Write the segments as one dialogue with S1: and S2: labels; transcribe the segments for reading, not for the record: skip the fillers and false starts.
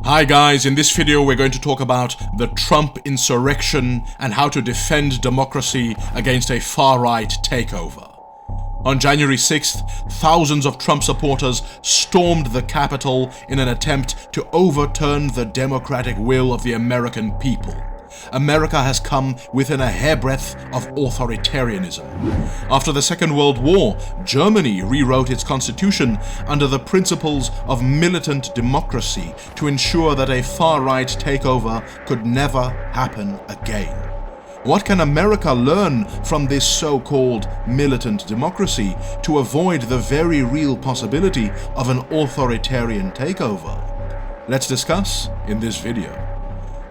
S1: Hi guys, in this video we're going to talk about the Trump insurrection and how to defend democracy against a far-right takeover. On January 6th, thousands of Trump supporters stormed the Capitol in an attempt to overturn the democratic will of the American people. America has come within a hairbreadth of authoritarianism. After the Second World War, Germany rewrote its constitution under the principles of militant democracy to ensure that a far-right takeover could never happen again. What can America learn from this so-called militant democracy to avoid the very real possibility of an authoritarian takeover? Let's discuss in this video.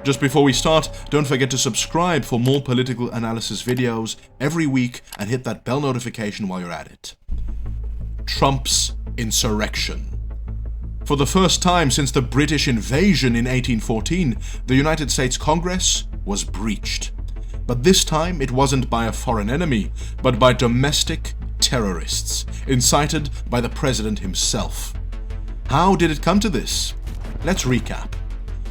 S1: Just before we start, don't forget to subscribe for more political analysis videos every week and hit that bell notification while you're at it. Trump's insurrection. For the first time since the British invasion in 1814, the United States Congress was breached. But this time it wasn't by a foreign enemy, but by domestic terrorists, incited by the president himself. How did it come to this? Let's recap.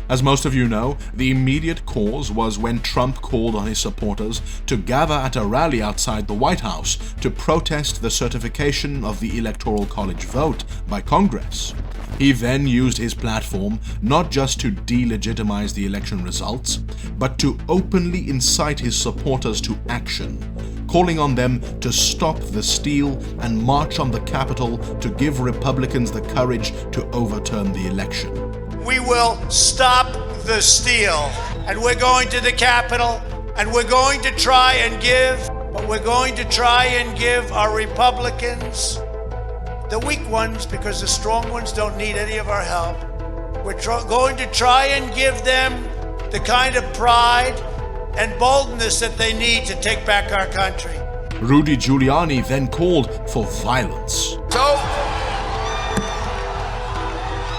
S1: As most of you know, the immediate cause was when Trump called on his supporters to gather at a rally outside the White House to protest the certification of the Electoral College vote by Congress. He then used his platform not just to delegitimize the election results, but to openly incite his supporters to action, calling on them to stop the steal and march on the Capitol to give Republicans the courage to overturn the election.
S2: We will stop the steal, and we're going to the Capitol, and we're going to try and give our Republicans, the weak ones, because the strong ones don't need any of our help. We're going to try and give them the kind of pride and boldness that they need to take back our country.
S1: Rudy Giuliani then called for violence.
S3: So,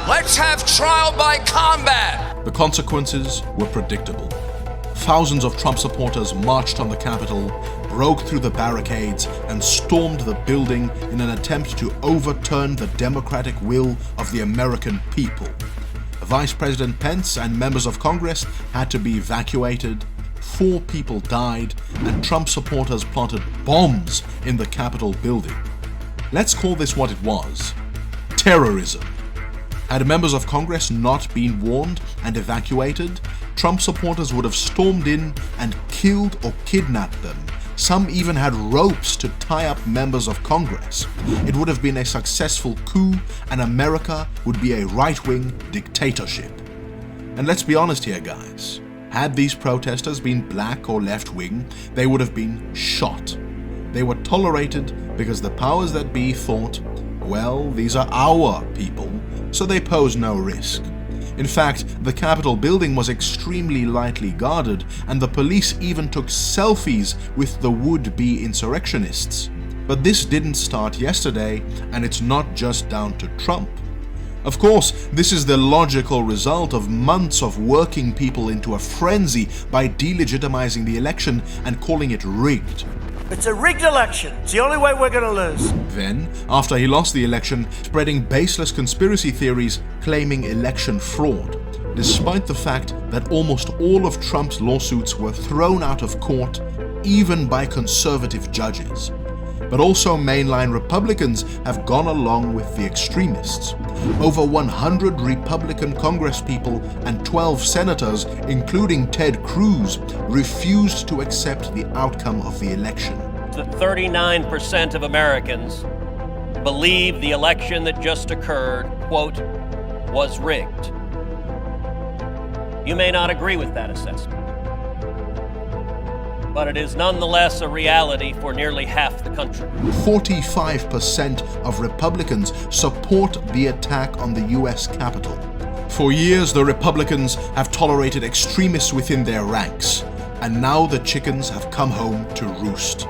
S3: let's have trial by combat.
S1: The consequences were predictable. Thousands of Trump supporters marched on the Capitol, broke through the barricades, and stormed the building in an attempt to overturn the democratic will of the American people. Vice President Pence and members of Congress had to be evacuated, 4 people died, and Trump supporters planted bombs in the Capitol building. Let's call this what it was: terrorism. Had members of Congress not been warned and evacuated, Trump supporters would have stormed in and killed or kidnapped them. Some even had ropes to tie up members of Congress. It would have been a successful coup, and America would be a right-wing dictatorship. And let's be honest here, guys. Had these protesters been black or left-wing, they would have been shot. They were tolerated because the powers that be thought, well, these are our people, so they pose no risk. In fact, the Capitol building was extremely lightly guarded, and the police even took selfies with the would-be insurrectionists. But this didn't start yesterday, and it's not just down to Trump. Of course, this is the logical result of months of working people into a frenzy by delegitimizing the election and calling it rigged.
S2: It's a rigged election. It's the only way we're going to lose.
S1: Then, after he lost the election, spreading baseless conspiracy theories claiming election fraud, despite the fact that almost all of Trump's lawsuits were thrown out of court, even by conservative judges. But also mainline Republicans have gone along with the extremists. Over 100 Republican congresspeople and 12 senators, including Ted Cruz, refused to accept the outcome of the election.
S4: 39% of Americans believe the election that just occurred, quote, was rigged. You may not agree with that assessment, but it is nonetheless a reality for nearly half the country.
S1: 45% of Republicans support the attack on the US Capitol. For years, the Republicans have tolerated extremists within their ranks, and now the chickens have come home to roost.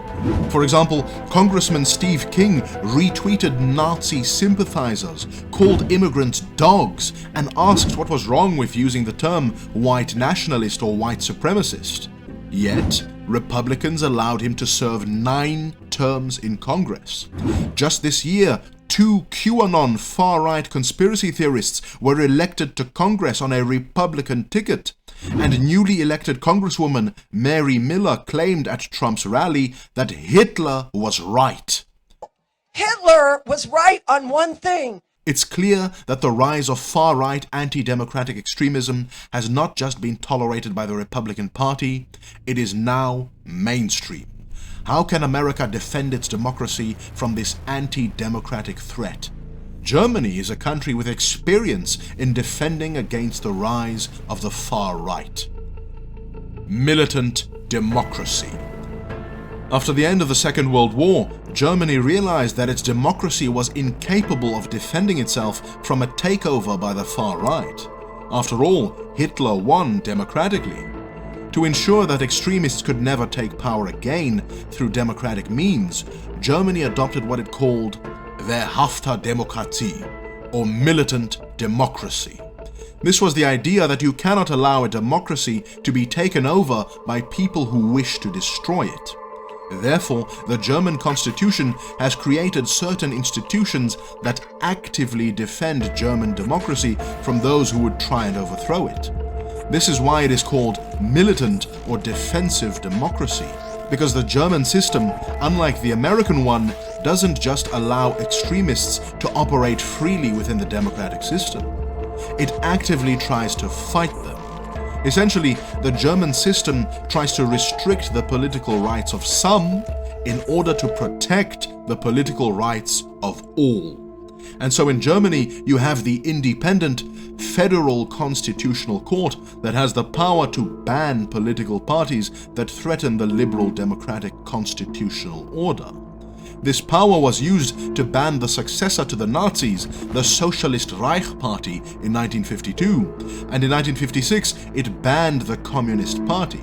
S1: For example, Congressman Steve King retweeted Nazi sympathizers, called immigrants dogs, and asked what was wrong with using the term white nationalist or white supremacist. Yet, Republicans allowed him to serve 9 terms in Congress. Just this year, 2 QAnon far-right conspiracy theorists were elected to Congress on a Republican ticket, and newly elected Congresswoman Mary Miller claimed at Trump's rally that Hitler was right.
S5: Hitler was right on one thing.
S1: It's clear that the rise of far-right anti-democratic extremism has not just been tolerated by the Republican Party, it is now mainstream. How can America defend its democracy from this anti-democratic threat? Germany is a country with experience in defending against the rise of the far right. Militant democracy. After the end of the Second World War, Germany realized that its democracy was incapable of defending itself from a takeover by the far right. After all, Hitler won democratically. To ensure that extremists could never take power again through democratic means, Germany adopted what it called wehrhafte Demokratie, or militant democracy. This was the idea that you cannot allow a democracy to be taken over by people who wish to destroy it. Therefore, the German constitution has created certain institutions that actively defend German democracy from those who would try and overthrow it. This is why it is called militant or defensive democracy, because the German system, unlike the American one, doesn't just allow extremists to operate freely within the democratic system. It actively tries to fight them. Essentially, the German system tries to restrict the political rights of some in order to protect the political rights of all. And so in Germany, you have the independent federal constitutional court that has the power to ban political parties that threaten the liberal democratic constitutional order. This power was used to ban the successor to the Nazis, the Socialist Reich Party, in 1952, and in 1956 it banned the Communist Party.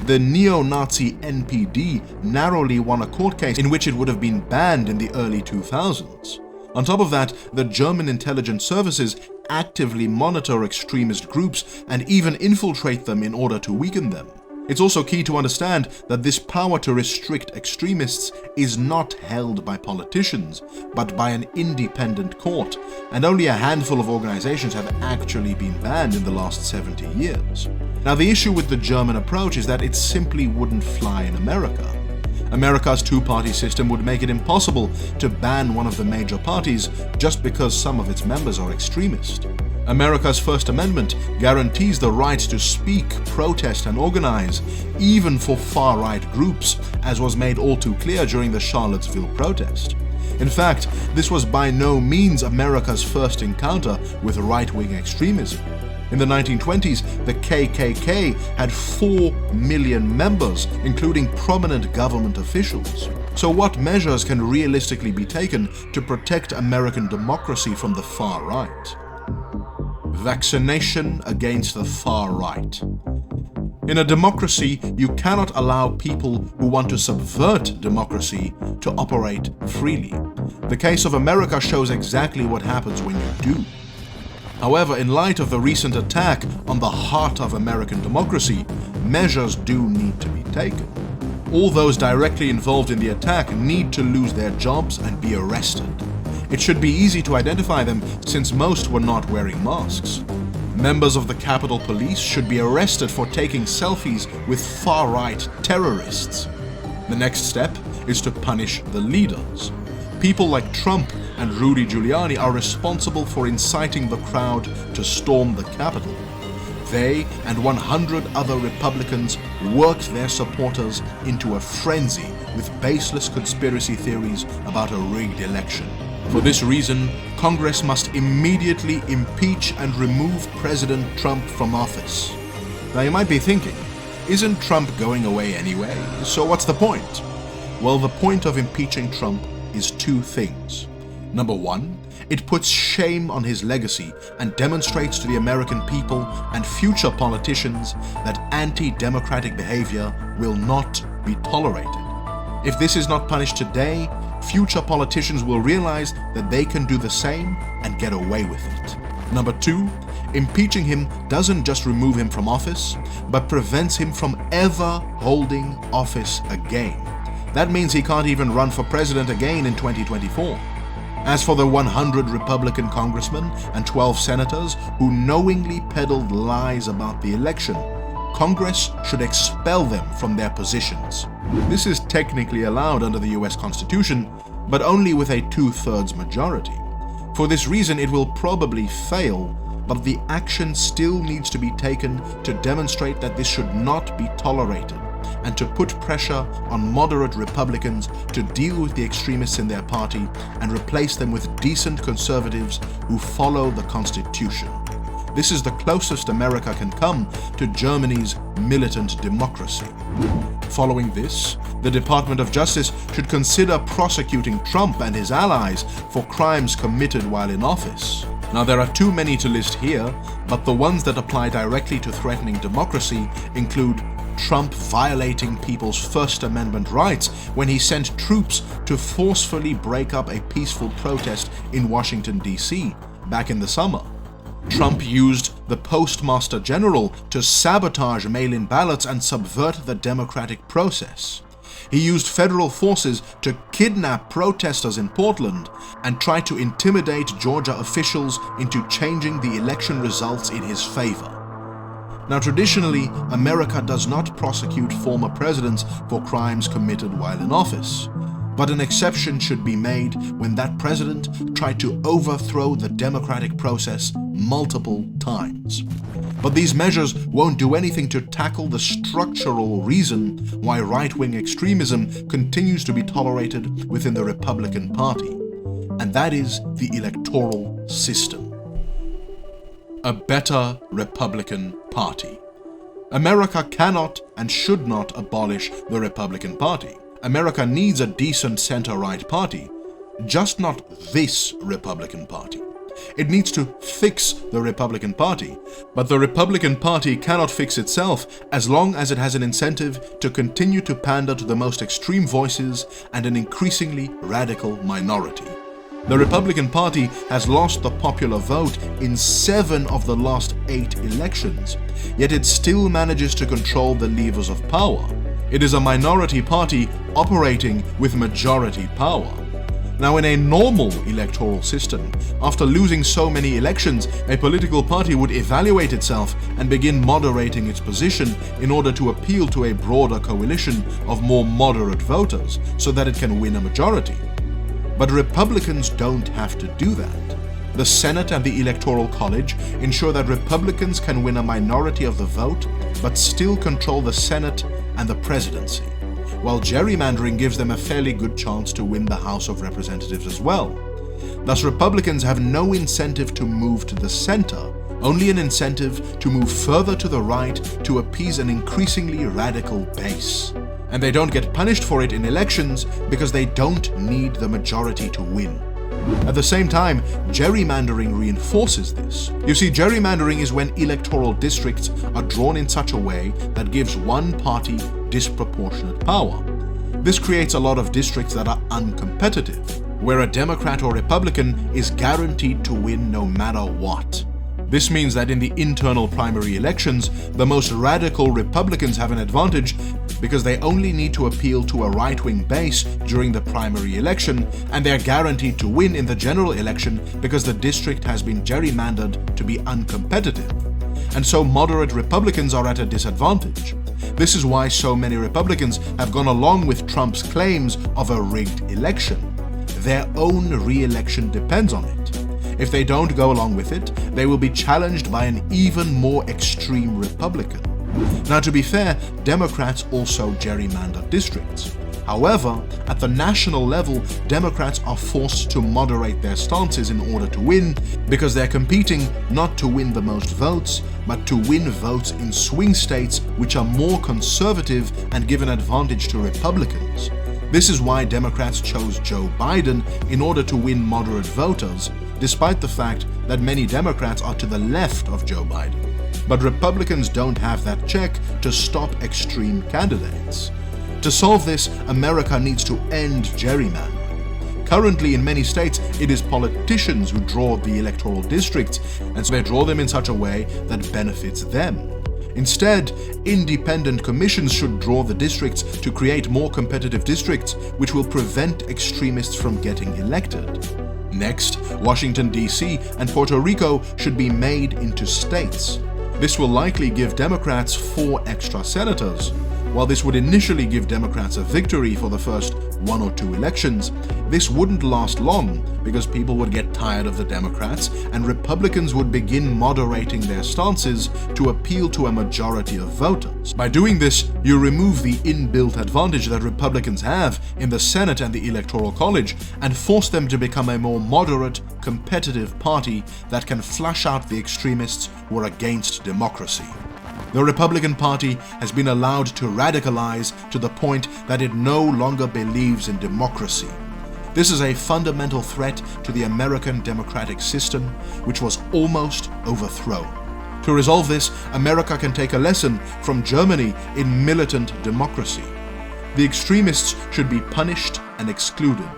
S1: The neo-Nazi NPD narrowly won a court case in which it would have been banned in the early 2000s. On top of that, the German intelligence services actively monitor extremist groups and even infiltrate them in order to weaken them. It's also key to understand that this power to restrict extremists is not held by politicians, but by an independent court, and only a handful of organizations have actually been banned in the last 70 years. Now, the issue with the German approach is that it simply wouldn't fly in America. America's two-party system would make it impossible to ban one of the major parties just because some of its members are extremist. America's First Amendment guarantees the right to speak, protest, and organize, even for far-right groups, as was made all too clear during the Charlottesville protest. In fact, this was by no means America's first encounter with right-wing extremism. In the 1920s, the KKK had 4 million members, including prominent government officials. So what measures can realistically be taken to protect American democracy from the far right? Vaccination against the far right. In a democracy, you cannot allow people who want to subvert democracy to operate freely. The case of America shows exactly what happens when you do. However, in light of the recent attack on the heart of American democracy, measures do need to be taken. All those directly involved in the attack need to lose their jobs and be arrested. It should be easy to identify them since most were not wearing masks. Members of the Capitol Police should be arrested for taking selfies with far-right terrorists. The next step is to punish the leaders. People like Trump and Rudy Giuliani are responsible for inciting the crowd to storm the Capitol. They and 100 other Republicans worked their supporters into a frenzy with baseless conspiracy theories about a rigged election. For this reason, Congress must immediately impeach and remove President Trump from office. Now you might be thinking, isn't Trump going away anyway? So what's the point? Well, the point of impeaching Trump is 2 things. Number 1, it puts shame on his legacy and demonstrates to the American people and future politicians that anti-democratic behavior will not be tolerated. If this is not punished today, future politicians will realize that they can do the same and get away with it. Number 2, impeaching him doesn't just remove him from office, but prevents him from ever holding office again. That means he can't even run for president again in 2024. As for the 100 Republican congressmen and 12 senators who knowingly peddled lies about the election, Congress should expel them from their positions. This is technically allowed under the US Constitution, but only with a 2/3 majority. For this reason, it will probably fail, but the action still needs to be taken to demonstrate that this should not be tolerated, and to put pressure on moderate Republicans to deal with the extremists in their party and replace them with decent conservatives who follow the Constitution. This is the closest America can come to Germany's militant democracy. Following this, the Department of Justice should consider prosecuting Trump and his allies for crimes committed while in office. Now, there are too many to list here, but the ones that apply directly to threatening democracy include Trump violating people's First Amendment rights when he sent troops to forcefully break up a peaceful protest in Washington, D.C. back in the summer. Trump used the Postmaster General to sabotage mail-in ballots and subvert the democratic process. He used federal forces to kidnap protesters in Portland and tried to intimidate Georgia officials into changing the election results in his favor. Now, traditionally, America does not prosecute former presidents for crimes committed while in office. But an exception should be made when that president tried to overthrow the democratic process multiple times. But these measures won't do anything to tackle the structural reason why right-wing extremism continues to be tolerated within the Republican Party, and that is the electoral system. A better Republican Party. America cannot and should not abolish the Republican Party. America needs a decent center-right party, just not this Republican Party. It needs to fix the Republican Party, but the Republican Party cannot fix itself as long as it has an incentive to continue to pander to the most extreme voices and an increasingly radical minority. The Republican Party has lost the popular vote in 7 of the last 8 elections, yet it still manages to control the levers of power. It is a minority party operating with majority power. Now, in a normal electoral system, after losing so many elections, a political party would evaluate itself and begin moderating its position in order to appeal to a broader coalition of more moderate voters so that it can win a majority. But Republicans don't have to do that. The Senate and the Electoral College ensure that Republicans can win a minority of the vote but still control the Senate and the presidency, while gerrymandering gives them a fairly good chance to win the House of Representatives as well. Thus, Republicans have no incentive to move to the center, only an incentive to move further to the right to appease an increasingly radical base. And they don't get punished for it in elections because they don't need the majority to win. At the same time, gerrymandering reinforces this. You see, gerrymandering is when electoral districts are drawn in such a way that gives one party disproportionate power. This creates a lot of districts that are uncompetitive, where a Democrat or Republican is guaranteed to win no matter what. This means that in the internal primary elections, the most radical Republicans have an advantage because they only need to appeal to a right-wing base during the primary election, and they're guaranteed to win in the general election because the district has been gerrymandered to be uncompetitive. And so moderate Republicans are at a disadvantage. This is why so many Republicans have gone along with Trump's claims of a rigged election. Their own re-election depends on it. If they don't go along with it, they will be challenged by an even more extreme Republican. Now, to be fair, Democrats also gerrymander districts. However, at the national level, Democrats are forced to moderate their stances in order to win, because they're competing not to win the most votes, but to win votes in swing states which are more conservative and give an advantage to Republicans. This is why Democrats chose Joe Biden in order to win moderate voters, despite the fact that many Democrats are to the left of Joe Biden. But Republicans don't have that check to stop extreme candidates. To solve this, America needs to end gerrymandering. Currently, in many states, it is politicians who draw the electoral districts, and so they draw them in such a way that benefits them. Instead, independent commissions should draw the districts to create more competitive districts, which will prevent extremists from getting elected. Next, Washington, D.C. and Puerto Rico should be made into states. This will likely give Democrats 4 extra senators. While this would initially give Democrats a victory for the first 1 or 2 elections, this wouldn't last long because people would get tired of the Democrats and Republicans would begin moderating their stances to appeal to a majority of voters. By doing this, you remove the inbuilt advantage that Republicans have in the Senate and the Electoral College and force them to become a more moderate, competitive party that can flush out the extremists who are against democracy. The Republican Party has been allowed to radicalize to the point that it no longer believes in democracy. This is a fundamental threat to the American democratic system, which was almost overthrown. To resolve this, America can take a lesson from Germany in militant democracy. The extremists should be punished and excluded,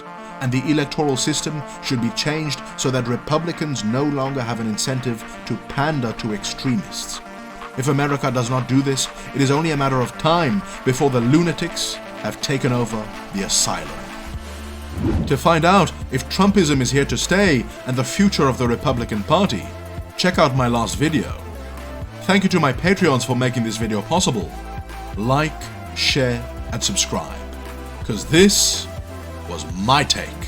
S1: and the electoral system should be changed so that Republicans no longer have an incentive to pander to extremists. If America does not do this, it is only a matter of time before the lunatics have taken over the asylum. To find out if Trumpism is here to stay and the future of the Republican Party, check out my last video. Thank you to my Patreons for making this video possible. Like, share, and subscribe, because this was my take.